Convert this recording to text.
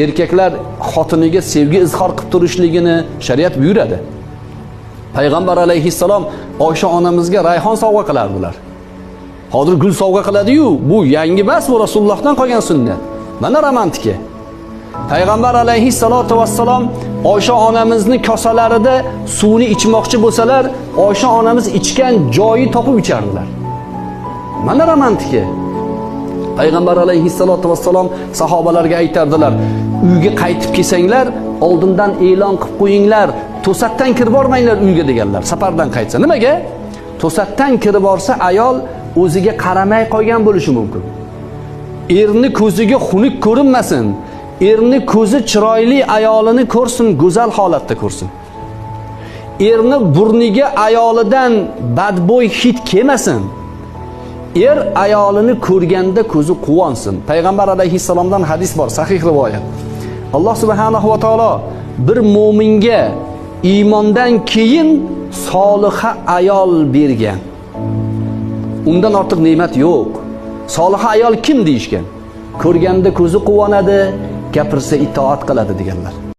erkaklar xotiniga sevgi izhor qilib turishligini shariat buyuradi. Payg'ambar alayhissalom Oysha onamizga rayhon sovg'a qilardilar. Hozir gul sovg'a qiladi-yu, bu yangi emas, bu Rasulullohdan qolgan sunnat. Mana romantika. Payg'ambar alayhissalatu vassalom Oysha onamizni kosalarida suvni ichmoqchi bo'lsalar, Oysha onamiz ichgan joyi topib ichardilar. Mana romantika. Payg'ambar alayhissalatu vassalom sahobalarga aytardilar, uyga qaytib kelsanglar, oldindan e'lon qilib qo'yinglar, to'satdan kirib bormanglar uyga deganlar. Safardan qaytsa nimaga? To'satdan kirib borsa ayol o'ziga qaramay qolgan bo'lishi mumkin. Erni ko'ziga xunuk ko'rinmasin. Erni ko'zi chiroyli ayolini ko'rsin, go'zal holatda ko'rsin. Erni burniga ayolidan badbo'y hid kelmasin. Er ayolini ko'rganda ko'zi quvonsin. Payg'ambar alayhissalomdan hadis bor, sahih rivoyat. Alloh subhanahu va taolo bir mo'minga iymondan keyin soliha ayol bergan. Undan ortiq ne'mat yo'q. Soliha ayol kim deyishgan? Ko'rganda ko'zi quvonadi, gapirsa itoat qiladi deganlar.